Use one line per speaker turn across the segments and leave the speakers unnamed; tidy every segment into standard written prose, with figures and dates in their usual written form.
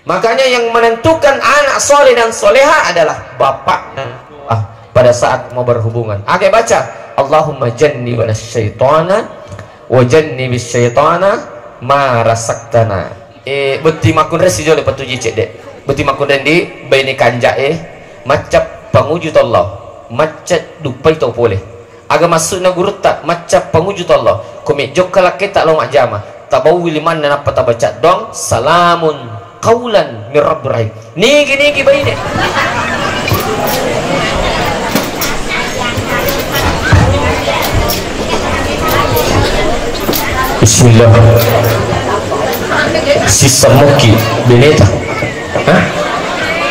Makanya yang menentukan anak soleh dan soleha adalah bapaknya pada saat mau berhubungan. Oke, baca Allahumma jannibna syaitana wa jannibis syaitana ma rasaktana. Beti makun resi jole patuji cek dek. Beti makun rendi baini kanja macap pangujut Allah, macap dupai to boleh. Aga masuk na guru tak macap pangujut Allah. Komik jokala kita lo mak jama. Tabawi liman dan apa tabaca dong salamun qaulan mir rabbir rahim. Niki baini. Bismillah. Si semuki beneta.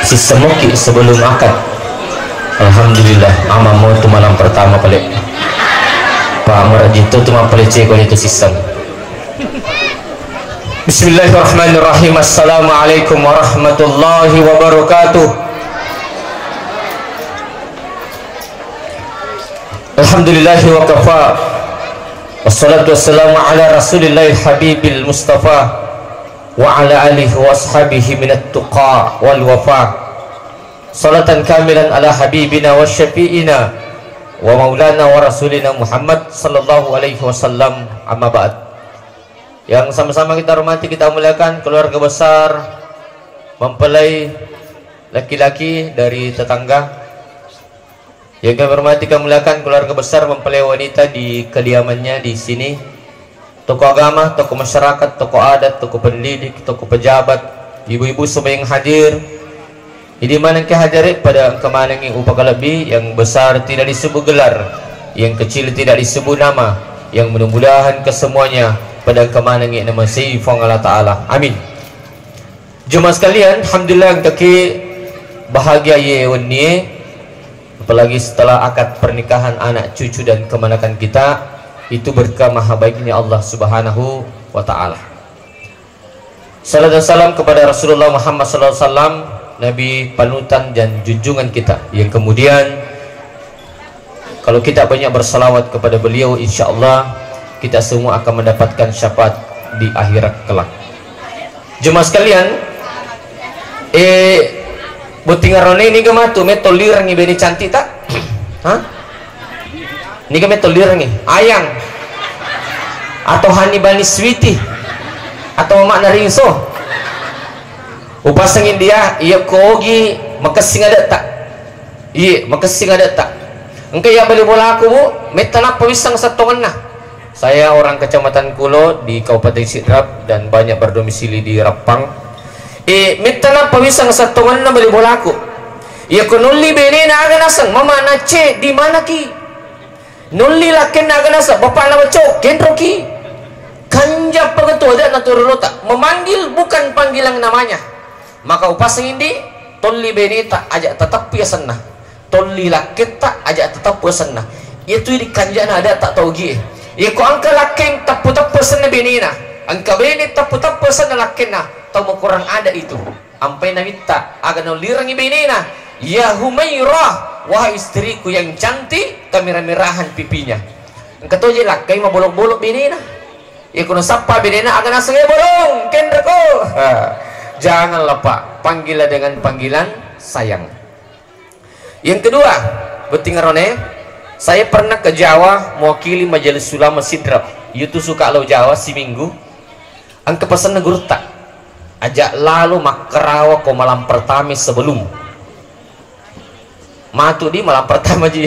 Si semuki sebelum akad. Alhamdulillah, amamu itu malam pertama balik. Pak Merajito itu mah peleceh kau itu sistem. Bismillahirrahmanirrahim. Assalamualaikum warahmatullahi wabarakatuh. Alhamdulillahi wa kafa. Wassalatu wassalamu ala rasulillahi habibil mustafa wa ala alihi wa ashabihi minat tuqa wal wafa. Salatan kamilan ala habibina wa syafi'ina wa maulana wa rasulina Muhammad sallallahu alaihi wasallam. Amma ba'd. Yang sama-sama kita hormati, kita muliakan keluarga besar mempelai laki-laki dari tetangga. Yang kami hormati, kami muliakan keluarga besar mempelai wanita di kediamannya di sini. Tokoh agama, tokoh masyarakat, tokoh adat, tokoh pendidik, tokoh pejabat, ibu-ibu semua yang hadir. Ini mana yang hadir pada kemana yang upah lebih, yang besar tidak disebut gelar, yang kecil tidak disebut nama, yang mudah-mudahan kesemuanya pada kemana yang nama Sayyidina Allah Ta'ala. Amin. Jemaah sekalian, alhamdulillah yang kaki bahagia ye wani, apalagi setelah akad pernikahan anak cucu dan kemanakan kita, itu berkah maha baiknya Allah Subhanahu wa Ta'ala. Salam dan salam kepada Rasulullah Muhammad sallallahu alaihi wasallam, Nabi panutan dan junjungan kita, yang kemudian kalau kita banyak bersalawat kepada beliau, insya Allah kita semua akan mendapatkan syafaat di akhirat kelak. Jemaah sekalian, butingarone ini gematu metolirang ibeni cantik tak? Hah? Ini metolirang ayang atau hani bani sweetie atau makna ringso upasangin dia iya kogi makasing ada tak? Iya makasing ada tak? Engkau ya beli bola aku bu metanap pawisang satongan nah. Saya orang Kecamatan Kulo di Kabupaten Sidrap dan banyak berdomisili di Rapang. Mitana pawisang satongan na beli bola aku. Ya ko nulli bene na aga nasang mama na che di mana ki? Nulli laken na aga nasa bapak na baco kendro ki. Kanja pagato ada na turulota. Memanggil bukan panggilan namanya. Maka upasang hindi tolli bene ta ajak tetap piasan na. Tolli laket ta ajak tetap piasan na. Itu di kanja na ada tak tahu gi. Ya ko angka lakin tapu-tapu sana benina, angka beni tapu-tapu sana lakin na, tahu kurang ada itu. Ampai na minta, aga nolirangi benina. Ya Humairah, wahai istriku yang cantik, kemerah-merahan pipinya. Engkau tahu je lakai mah bolok-bolok benina. Ya kuno sapa benina aga nasenge bolong, kendreko. Janganlah Pak, panggillah dengan panggilan sayang. Yang kedua, betingarone. Saya pernah ke Jawa mewakili Majelis Ulama Sidrap. Itu suka lo Jawa si minggu. Angka pesan neguru tak. Ajak lalu makarawa ko malam pertama sebelum. Matu di malam pertama ji.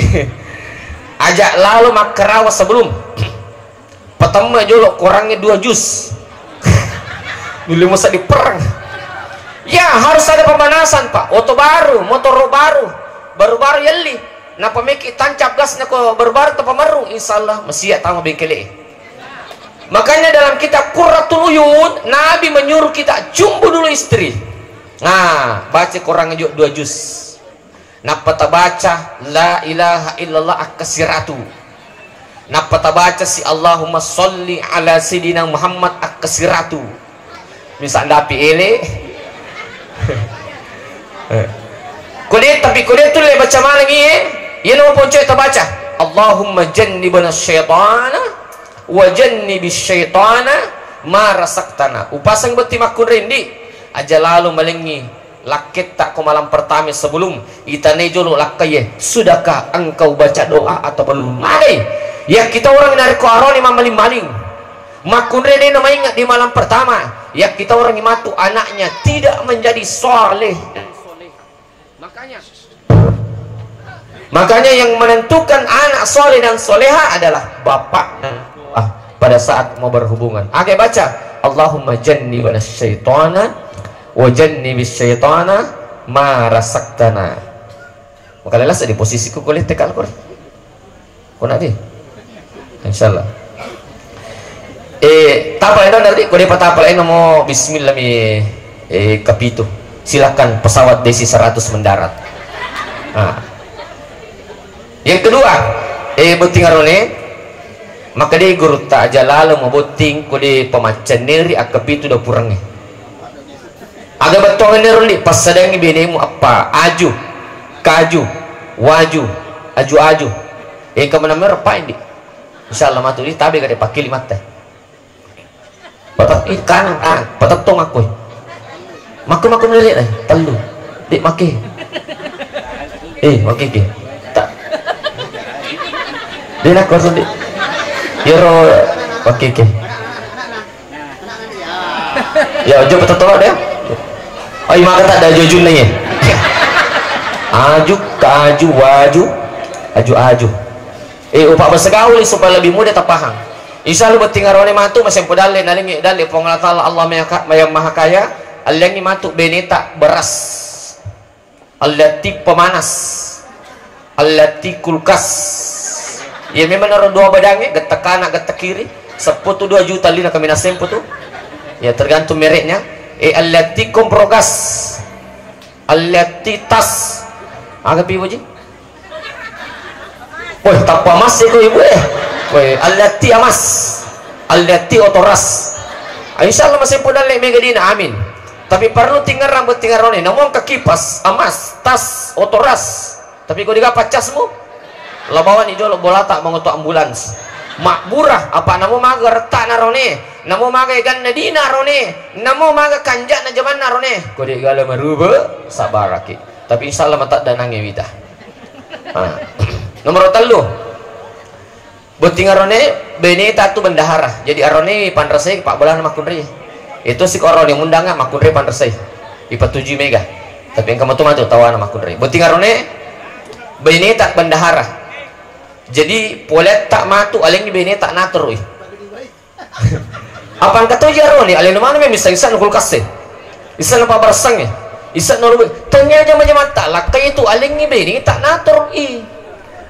Ajak lalu makarawa sebelum. Pertama jolok kurangnya 2 juz. Dulu masa diperang. Ya harus ada pemanasan Pak. Oto baru, motor baru, baru-baru yeli. Napa meki tancap gas nako berbar tu pamaru insyaallah masih tahu bengkele. Makanya dalam kitab Qurratul Uyun Nabi menyuruh kita jumbo dulu istri. Nah, baca Quran 2 juz. Napa ta baca la ilaha illallah akasiratu. Napa ta baca si Allahumma sholli ala sayidina Muhammad akasiratu. Misal dapi ele. Kode tapi kode tu le baca mana ni? Ya nama pun kita baca Allahumma jannibna syaitana wa jannibis syaitana ma rasaktana. Upasang beti makun rendi aja lalu melengi lakit tak ke malam pertama sebelum itane jolo lakaye, sudahkah engkau baca doa atau belum? Mari ya kita orang dari kuaroni maling-maling makunre ini nama ingat di malam pertama ya kita orang imatu anaknya tidak menjadi soleh. Makanya yang menentukan anak soleh dan soleha adalah bapak pada saat mau berhubungan. Oke, baca Allahumma jannibna syaitana wa jannibis syaitana ma rasaktana. Maka lelas di posisiku kulit tekal Quran. Kau nak di? Insyaallah. Tapal itu nanti kau dapat tapal ini mau bismillah mi kapitu. Silakan pesawat DC-100 mendarat. Nah. Yang kedua, buting arone maka dia guru tak aja lalu mau buting kode pemacan neri akapitu dah kurangnya. Agak betul neri pas sedang ibinemu apa? Aju, kaju, waju, aju. Kemana merpa ini? Insyaallah matu ini tabi kada pakai lima teh. Patat kanan patat tong aku. Maku neli telu. Dik make. Make ke. Tak. Dia nak korang dik. Yoro pakai ke. Ya, ojo patat tolak dia. Oh, maka tak ada jujun nih. Aju, kaju, waju, aju. Upak bersegaul supaya lebih mudah terpaham. Insya Allah bertinggal oleh matu masih podale nalingi dali pengalatala Allah yang maha kaya. Allah yang matu beneta beras. Allati pemanas. Allati kulkas. Ya memang ada dua badangnya, getek kanan, getek kiri. Seputu 2 juta lina kami nasempu tu. Ya tergantung mereknya. Allati komprogas. Allati tas. Agak ibu ji. Woi, tak pamas ibu ibu Woi, allati amas. Allati otoras. Insyaallah masih podal le megadina amin. Tapi perlu tinggal rambut tinggal rone. Namun ke kipas, amas, tas, otoras. Tapi kau digapat casmu. Labawan ijo lo bola tak mengutuk ambulans. Makburah apa namo maga retak narone. Namo maga ganda di narone. Namo maga kanjak na jaman narone. Kau digala maruba sabaraki. Tapi insyaallah mata danange wita. Nomor 3. Buting arone beneta tu bendahara. Jadi arone pandrasai pak bola nama kunri. Itu si orang yang undang mak kunri pandrasai. Ipa 7 mega. Tapi yang kamu tu matu tawa nama kunri. Buting arone beneta bendahara. Jadi polet tak matu aleng ni beneta natur. Apaan kata arone aleng mana memang isan kulkas eh. Isan apa bersang eh. Isan noru ternyata macam mata lah kayak itu aleng ni beneta natur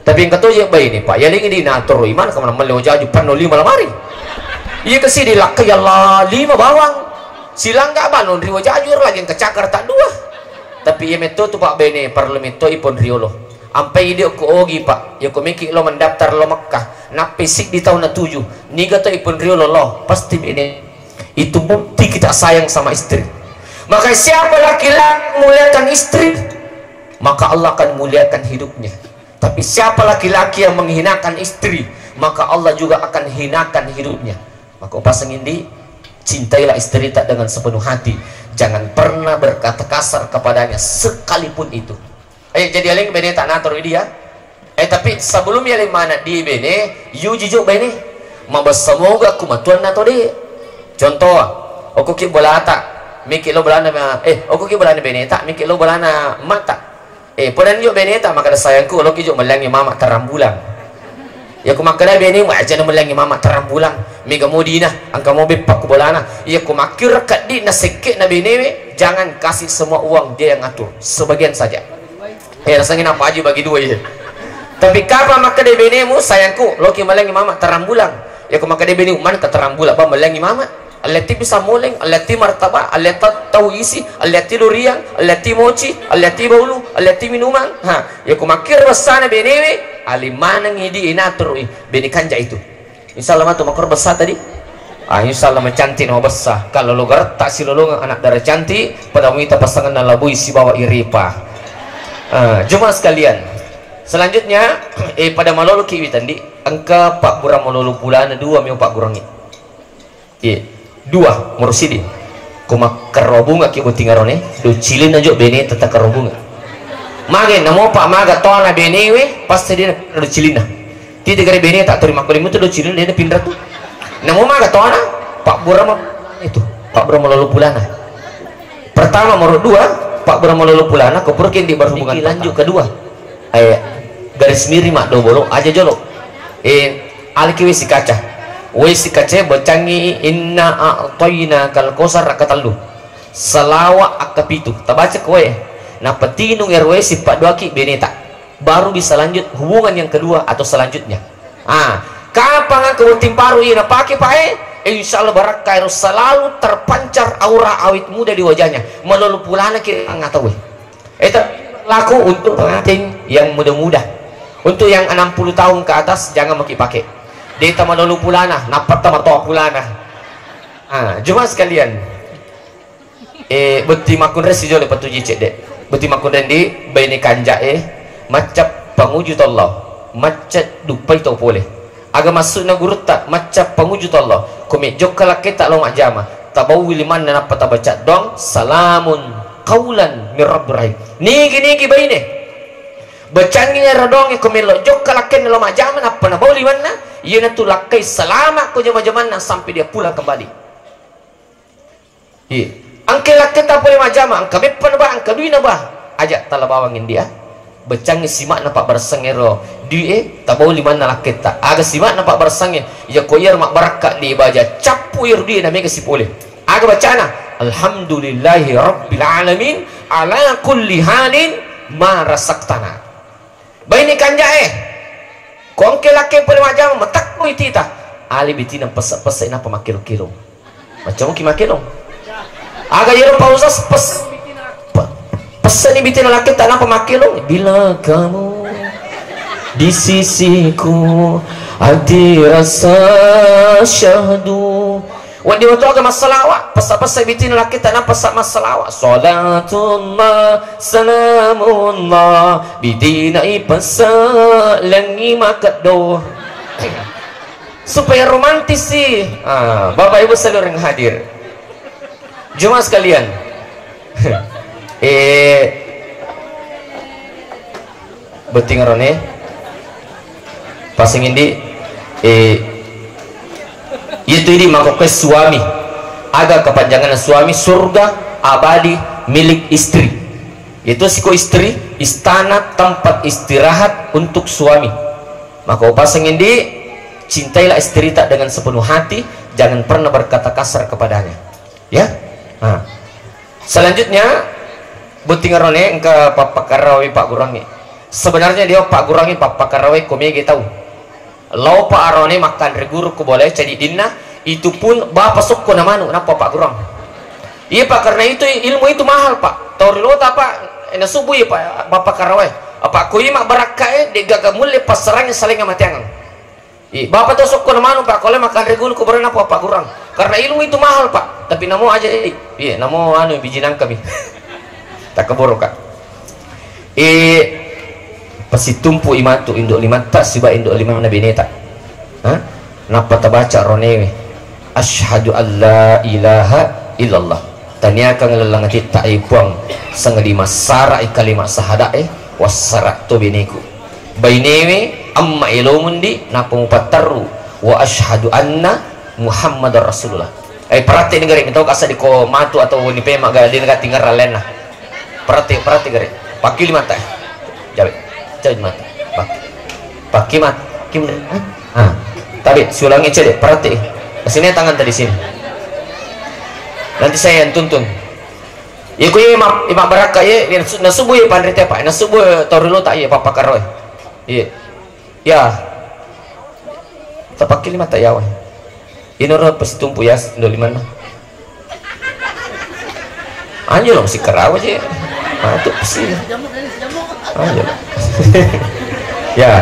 Tapi yang ketujuh bayi ini pak, yang ini natur iman kemana melewa jaju penuh 5 lemari. Iya kesini dilakai Allah 5 bawang, silang gak bangun riwa jajur lagi yang kecakar tak 2. Tapi ia metu tu pak bene perlu metu ipon riolo. Ampai dia ku ogi pak, ya ku mikir lo mendaftar lo Mekah, napisik di tahun 7. Niga tu ipon riolo lo, pasti bene. Itu bukti kita sayang sama istri. Maka siapa laki-laki muliakan istri, maka Allah akan muliakan hidupnya. Tapi siapa laki-laki yang menghinakan istri, maka Allah juga akan hinakan hidupnya. Maka pasang ini, cintailah istri tak dengan sepenuh hati. Jangan pernah berkata kasar kepadanya sekalipun itu. Jadi aling bene tak natur dia. Tapi sebelumnya aling mana di bene, yu jijuk bene. Mabas semoga kumatuan nato di. Contoh, aku ki bola tak, mikir lo bola na, aku ki bola na bene tak, mikir lo bola na mata. Podan yuk beneta maka sayangku lo kijuk melangi mama terambulan. Ya ku makada bene mu aja melangi mama terambulan. Mega modina angka mobil pak bolana. Ya ku makir kat di na sekek na bene jangan kasih semua uang dia yang ngatur. Sebagian saja. Rasanya apa aja bagi 2 ya. Tapi kapan makada bene mu sayangku lo ki melangi mama terambulan. Ya ku makada bene man ke terambulan apa melangi mama. Allati bisa muleng, allati martabah, allati tahu isi, allati durian, allati mochi, allati baulu, allati minuman. Ya ku makir besana benewe, alimana ngidi inatur bene kanja itu. Insyaallah matu makor besar tadi. Insyaallah mencantik no besar. Kalau lo gertak si lolong anak darah cantik, pada wanita pasangan dan labui si bawa iripa. Jemaah sekalian. Selanjutnya pada malolo ki tadi angka pak kurang malolo bulan 2 mi pak kurangi. 2 mursidin kuma kerobunga ki butingarone do cilin aja bene tata kerobunga mage namo pak maga tona bene we pasti dia do cilina ti tegare bene tak terima kulimu tu do cilin dia pindah tu namo maga tona pak burama itu pak burama lalu pulana pertama menurut dua pak burama lalu pulana kepurkin di berhubungan lanjut kedua garis miring mak do bolong aja jolok alki wesi kaca bacangi inna a'toyna kal kosar akatallu salawa akapitu tabaca kowe nah petinung RW sifat dua ki beneta baru bisa lanjut hubungan yang kedua atau selanjutnya kapan kau timparu ina pakai insyaallah barakah selalu terpancar aura awit muda di wajahnya melalui pulana kira nggak tahu itu laku untuk pengantin yang muda-muda untuk yang 60 tahun ke atas jangan pakai deta manolu pulana napat tama toa pulana cuma sekalian beti makun resi jole patuji cek dek beti makun rendi baini kanja macap pangujud Allah macap dupai tau boleh aga masuk na guru tak macap pangujud Allah kome jokala kita lo majama tabau wiliman na napat baca dong salamun kaulan mir rabbir rahim niki baine bacanginya radong ko melo jok kalaken lo majaman apa na bauli mana ieu na tu lakai selama ko jama-jaman sampai dia pulang kembali angke lakai ta boleh majama angka bepan ba angka duina ba aja tala bawangin dia bacangi simak na pak bersangero die ta bauli mana lakai ta aga simak na pak bersange ya ko yer mak baraka di baja capu yer dia na mega sipole aga bacana alhamdulillahi rabbil alamin ala kulli halin ma rasaktana baini kanja kongke laki pun macam metak ko itita ali bitina pesa ina pamakilo-kilo macam ki makilo aga yero pausas pesa ni bitina laki tak napa makilo bila kamu di sisiku hati rasa syahdu wandi waktu agak masalawat pesa-pesa bitin laki tak nampak masalawat salatullah salamullah bitinai pesa langi makat doa supaya romantis sih bapak ibu seluruh yang hadir jemaah sekalian beting rone pasing indi itu ini makokai suami agak kepanjangan suami surga abadi milik istri itu siko istri istana tempat istirahat untuk suami maka pasang ini cintailah istri tak dengan sepenuh hati jangan pernah berkata kasar kepadanya ya selanjutnya butingarone ke Papa Karawi Pak Gurangi sebenarnya dia Pak Gurangi Papa Karawi komegi tahu lau pak arone makan reguru ku boleh jadi dinna itu pun bapak sokko namanu napa pak kurang iya pak karena itu ilmu itu mahal pak torilo apa ena subuh ya pak bapak karawe apa ku ima barakae de gaga mulle pasarangnya saling amatiangan bapak tuh sokko namanu pak kalau makan reguru ku boleh napa pak kurang karena ilmu itu mahal pak tapi namo aja iya namo anu bijinan kami tak keburu kak pasti tumpu imatu induk lima tak siba induk lima nabi neta napa tabaca ronewe asyhadu alla ilaha illallah tania kang lelangati tak ibuang sangadima sara kalimat sahada wasaratu biniku bainewe amma ilumundi napa mupattaru wa asyhadu anna muhammadar rasulullah perhati negari kita kasa di ko matu atau ni pema ga di negara tinggal ralena perhati gari pakai lima tak jabe cari mata pakai mat tadi sulangnya cedek perhati kesini tangan tadi sini nanti saya yang tuntun ya ku imak baraka ya nasubuh ya pandri tepa nasubuh torilo tak ya papa karoy iya ya tak pakai lima tak ya ini orang pasti tumpu ya ndo lima anjir loh si karawa aja itu pasti anjir ya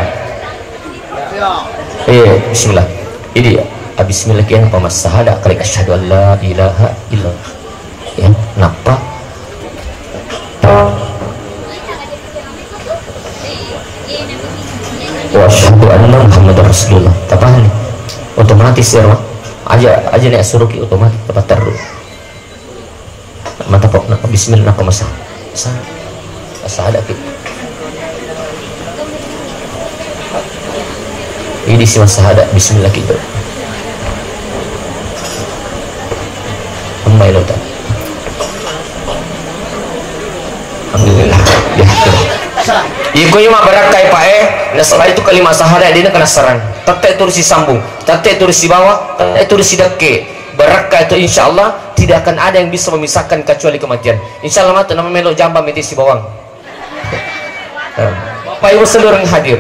bismillah ini ya bismillah kian apa masahada kali asyhadu an la ilaha illallah ya napa wa asyhadu anna muhammadar rasulullah tapahan otomatis ya aja nek suruh ki otomatis tepat terus bismillah kau masak ada kita ini si ada bismillah kita Ammai lo tak alhamdulillah ya iku yang barakai pak nah setelah itu kalimat syahadat dia kena serang tetek terus disambung tetek terus di bawah tetek terus di deke barakai itu insya Allah tidak akan ada yang bisa memisahkan kecuali kematian insya Allah mata nama melok jamba meti si bawang Bapak Ibu seluruh yang hadir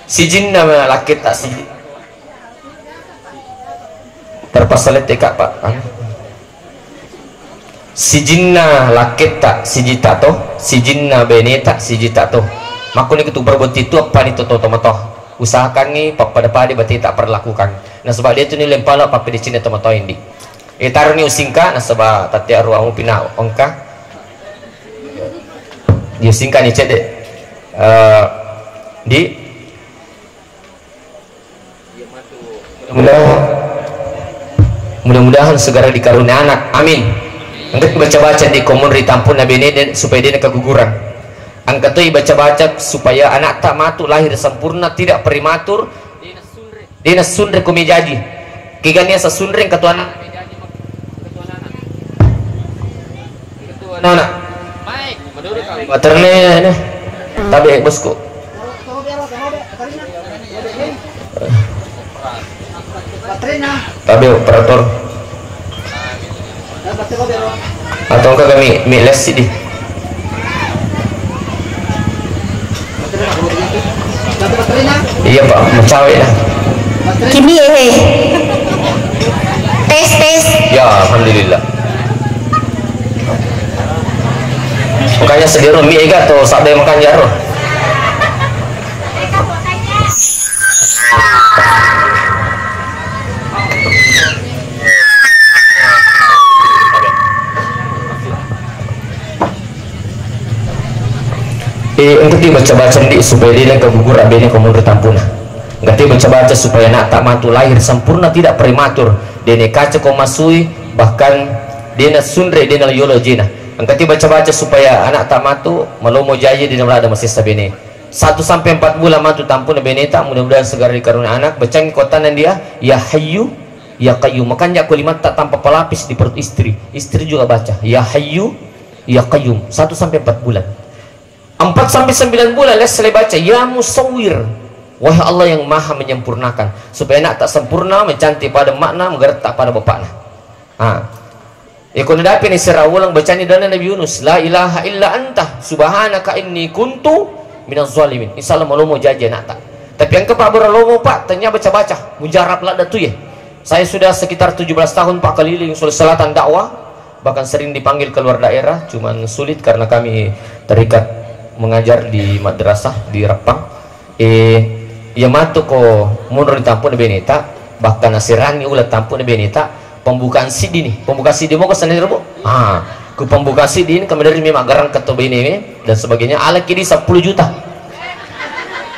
si jin nama laki tak si terpasalet tekak pak si jinna laki tak si jita toh si jinna beneta si jita toh makanya itu berbuat itu apa nih toh toh usahakan nih pada berarti tak perlakukan nah sebab dia tu ni lempala apa di Cina toh ini taruh ni usingka nah sebab tati arwah mu pina ongka dia singka ni cede di mudah-mudahan segera dikarunia anak amin. Angkat baca-baca di komun ritampun Nabi ini supaya dia keguguran. Angkat tu baca-baca supaya anak tak matu lahir sempurna tidak prematur. Dia sunre kumi jaji. Kigania sasunre ketua anak. Anak. Baik, menurut kami. Materne tabe bosku. Tabe operator. Atau enggak kami les sini iya pak mencawe lah
kini tes
ya alhamdulillah makanya sendiri mie ega atau sampai makan jaro untuk dibaca-baca di supaya dia kegugur abenya komun retampuna ngerti baca-baca supaya nak tak matu lahir sempurna tidak prematur dia kaca komasui bahkan dia sunre dia yolo jina ngerti baca-baca supaya anak tak matu melomo jaya di dalam ada masih sabene 1 sampai 4 bulan matu tampun beneta mudah-mudahan segera dikarunia anak bacang kotanan dia ya hayyu ya qayyum makanya kalimat tak tanpa pelapis di perut istri juga baca ya hayyu ya qayyum 1 sampai 4 bulan 4 sampai 9 bulan les selesai baca ya musawwir wahai Allah yang maha menyempurnakan supaya anak tak sempurna mencantik pada makna menggertak pada bapaknya ikut dapat ni serawulang bacaan dalam Nabi Yunus la ilaha illa anta subhanaka inni kuntu minaz zalimin insyaallah mau jajan nak tak tapi yang kepak berlomo pak tanya baca-baca mujarab lah datu ya saya sudah sekitar 17 tahun pak keliling Sulawesi Selatan dakwah bahkan sering dipanggil keluar daerah cuman sulit karena kami terikat mengajar di madrasah di Repang ya matu ko mundur di tampun beneta bahkan nasirani ulat tampun beneta pembukaan CD nih pembukaan CD mau ke sana bu ke pembukaan CD ini kami dari memang garang ketua ini dan sebagainya ala kini 10 juta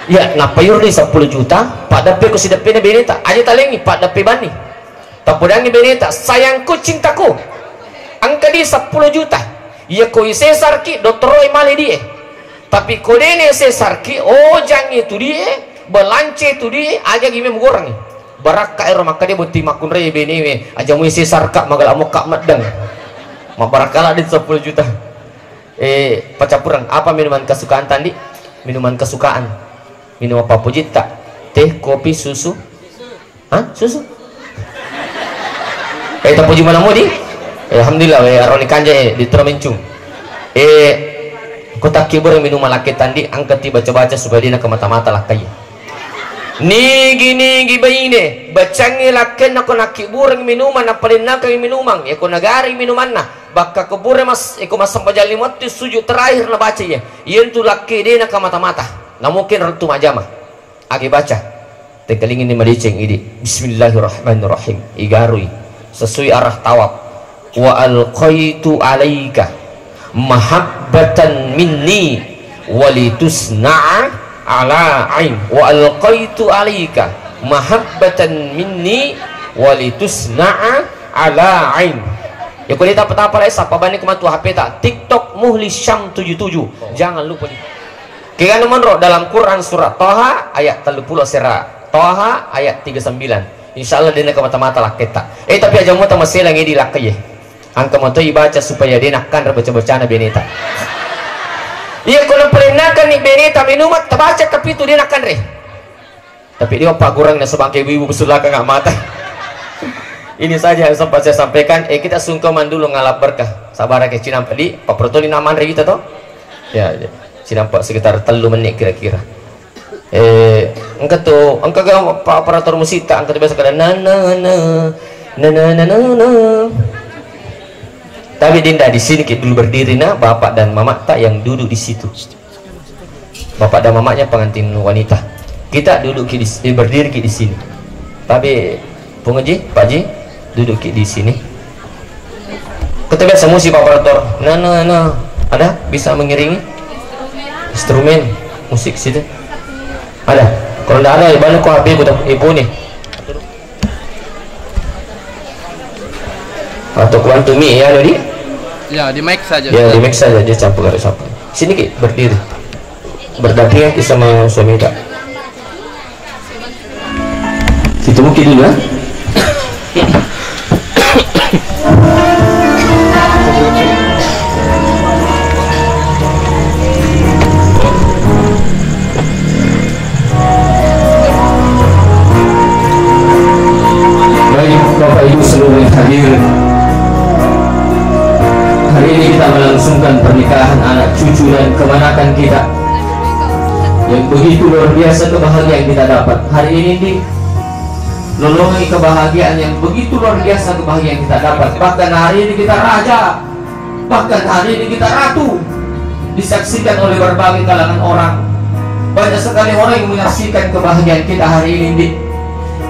ya nah payur di 10 juta pada pe ko si dapena beneta aja talengi pada pe bani tapudangi beneta sayangku cintaku angka di 10 juta ya ko Cesar ki Dr. Roy mali dia tapi kodene Cesar ki jangan itu dia belance itu dia aja gimana mengorang nih barak ka ero maka dia buti makun rey bene aja mu Cesar kak magal amok kak madang ma barakala di 10 juta pacapurang apa minuman kesukaan tadi minuman kesukaan minum apa pujita teh kopi susu susu tak puji mana mau di alhamdulillah aroni kanja di termencung kota kibur minuman laki tandi angkat baca-baca supaya dia ke mata-mata lah kaya nigi bayine bacangi laki nak kibur minuman apalin nak minuman ya ko nagari minuman na baka kubur mas masam pajali mati sujud terakhir na baca ya yen tu laki dia ke mata-mata na mungkin rentu majama agi baca tekalingin ni madiceng ini bismillahirrahmanirrahim igarui sesuai arah tawab wa alqaitu alaika mahabbatan minni walitusna'a ala ain wa alqaitu alaika mahabbatan minni walitusna'a ala ain Ya kalau kita petapa lah esa pabani kemantu HP tak TikTok Muhlis Syam 77. Jangan lupa di. Kira menurut dalam Quran surat Toha ayat 30 sera. Toha ayat 39. Insyaallah dia nak mata-mata lah kita. Tapi aja mau tahu masih lagi di lakai. Angka mau baca supaya dia nakkan baca-baca na beneta. Iya kalau perenakan ni beneta minumat terbaca tapi itu dia nakkan re. Tapi dia pak kurang na sebangkai ibu besulaka nggak mata. Ini saja yang sempat saya sampaikan. Kita sungkeman dulu ngalap berkah. Sabar ke Cinampak di Pak Protoli naman re kita toh. Ya, Cinampak sekitar 3 menit kira-kira. Engkau tuh, engkau Pak operator musik tak engkau biasa kada na. Tapi dinda di sini kita dulu berdiri nah bapak dan mama tak yang duduk di situ. Bapak dan mamanya pengantin wanita. Kita duduk berdiri di sini. Tapi pengaji, Pak Ji duduk di sini. Kita biasa musik Pak operator. Nah. Ada bisa mengiringi instrumen musik situ. Ada. Kalau tidak ada, balik kau HP aku ibu nih. Atau kuantumi ya tadi?
Ya di mic saja.
Ya di mic saja dia campur garis apa. Sini Ki berdiri. Berdampingan sama suami tak. Situ mungkin dulu ya. Bapak Ibu seluruh yang hadir, hari ini kita melangsungkan pernikahan anak cucu dan kemanakan kita yang begitu luar biasa kebahagiaan kita dapat hari ini di lolongi kebahagiaan yang begitu luar biasa kebahagiaan kita dapat. Bahkan hari ini kita raja, bahkan hari ini kita ratu, disaksikan oleh berbagai kalangan orang. Banyak sekali orang yang menyaksikan kebahagiaan kita hari ini di.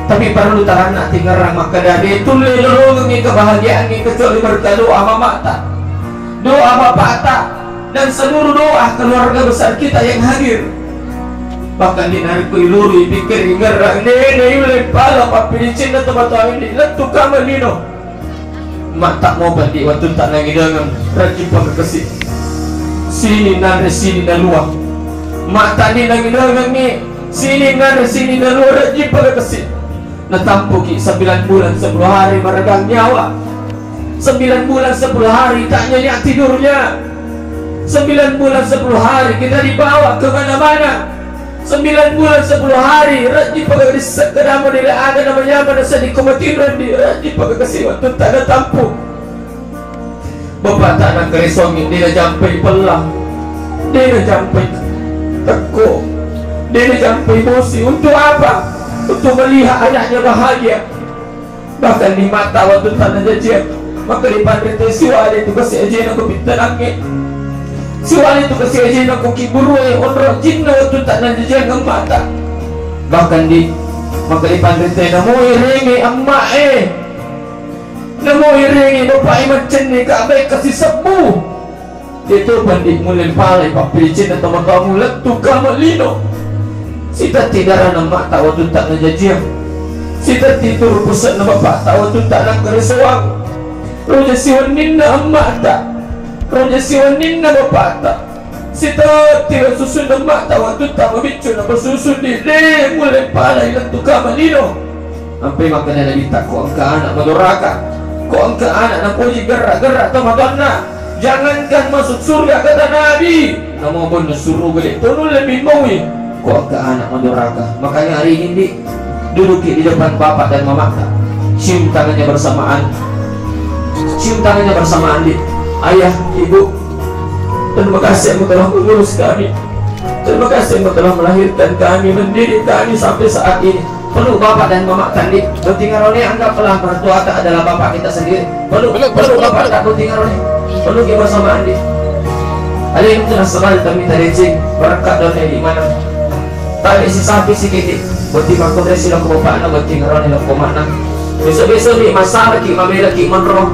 Tapi perlu tarana tinggal maka dari itu lelungi kebahagiaan ini kecuali berdoa mata doa bapak tak dan seluruh doa keluarga besar kita yang hadir. Bahkan di nariku iluru pikir ngerang nene yule pala papi cinta tempat ini letu kamelino mata mau bandi waktu tak lagi dengan rajin pengkesi sini nare sini dan luar mata ni lagi dengan ni sini nare sini dan luar rajin pengkesi. Natampuki 9 bulan 10 hari meregang nyawa 9 bulan 10 hari tak nyenyak tidurnya 9 bulan 10 hari kita dibawa ke mana-mana 9 bulan 10 hari rajin pakai kedama diri ada namanya mana saya dikomatiran di rajin pakai kesiwan tu tak ada tampuk bapak tak nak keresongin dia jampai pelang dia jampai tekuk dia jampai emosi untuk apa? Untuk melihat anaknya bahagia. Bahkan di mata waktu tanah jajan maka di pandai si wali itu kasih aja aku pintar angin si wali itu kasih aja aku kiburu orang jinna waktu tanah jajan ke mata. Bahkan di maka di pandai namo iringi amma namo iringi bapak macam ni kabe kasih sembuh itu bandit mulai palai papi cinta teman kamu letu kamu lino. Sita tidak nama tak waktu tak najajian. Sita tidur pusat nama bapak tak waktu tak nak keresawang. Roja siwanin na emak tak. Roja siwanin na bapak tak. Sita tidak susun nama tak waktu tak membicu nama susun di mulai palai lentu kamalino. Sampai makanya Nabi tak kau angka anak maduraka. Kau angka anak nak puji gerak-gerak teman-teman. Jangankan masuk surga kata Nabi. Nama pun suruh balik turun lebih maui. Kok ke anak maduraka. Makanya hari ini duduk di depan bapak dan mama, cium tangannya bersamaan, cium tangannya bersamaan di ayah, ibu. Terima kasih engkau telah mengurus kami. Terima kasih engkau telah melahirkan kami, mendidik kami sampai saat ini. Perlu bapak dan mama tadi bertinggal oleh anggaplah mertua tak adalah bapak kita sendiri. Perlu bapak tak bertinggal oleh. Perlu kita bersamaan di. Ada yang sudah sebal kami tadi cing berkat doa di mana? Tapi si sapi si kiti, berarti makam dari sila kebapak na, berarti ngaron nila kumana. Besok-besok ni masalah ki, mamila ki manro.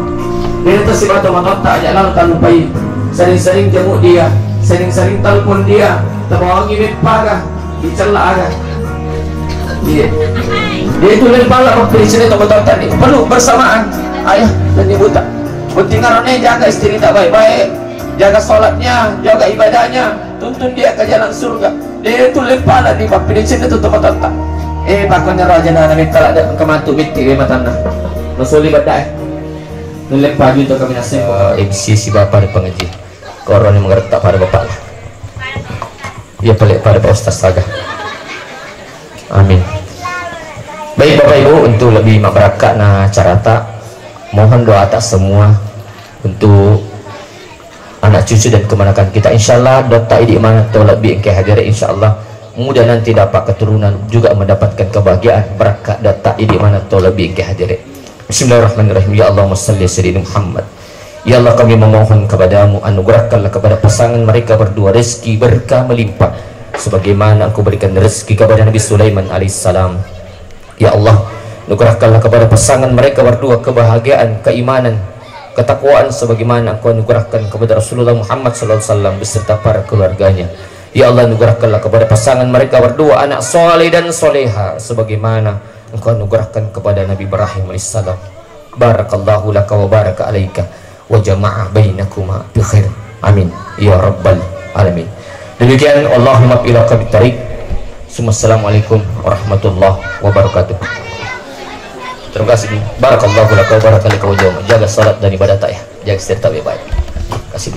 Dia tu si batu matot tak aja lalu talupai. Sering-sering jemuk dia, sering-sering telepon dia, terbawa ngimit paga, dicela agak. Dia itu lempala waktu di sini teman-teman tadi. Perlu bersamaan ayah dan ibu tak. penting karena jaga istri tak baik-baik, jaga sholatnya, jaga ibadahnya, tuntun dia ke jalan surga. Dia itu lempalah di bab di sini tuh tempat-tempat. Pakonya raja na namin talak dan kematu binti matana. Masuli badai. Nulempa dito kami nasib. MC si bapak di pengaji. Koron yang mengerti pada bapak lah. Ia pelik pada Pak Ustaz Saga. Amin. Baik Bapak Ibu, untuk lebih masyarakat na carata, mohon doa tak semua untuk anak cucu dan kemenakan kita. Insyaallah dota idi mana to lebih engke hadir insyaallah. Mudah nanti dapat keturunan juga mendapatkan kebahagiaan berkat data idi mana to lebih engke hadir. Bismillahirrahmanirrahim. Ya Allahumma salli sayyidina Muhammad. Ya Allah, kami memohon kepadamu, anugerahkanlah kepada pasangan mereka berdua rezeki berkah melimpah sebagaimana Engkau berikan rezeki kepada Nabi Sulaiman alaihissalam. Ya Allah, anugerahkanlah kepada pasangan mereka berdua kebahagiaan, keimanan, ketakwaan sebagaimana Engkau anugerahkan kepada Rasulullah Muhammad SAW beserta para keluarganya. Ya Allah, anugerahkanlah kepada pasangan mereka berdua anak soleh dan soleha sebagaimana Engkau anugerahkan kepada Nabi Ibrahim alaihissalam. Barakallahu laka wa baraka alaika wa jama'a bainakuma bi khair. Amin ya rabbal alamin. Demikian, Allahumma ilaka bitariq. Assalamualaikum warahmatullahi wabarakatuh. Terima kasih. Barakallahu laka wa baraka alaika wa jama'a. Jaga salat dan ibadah tak ya. Jaga setiap baik-baik. Kasih.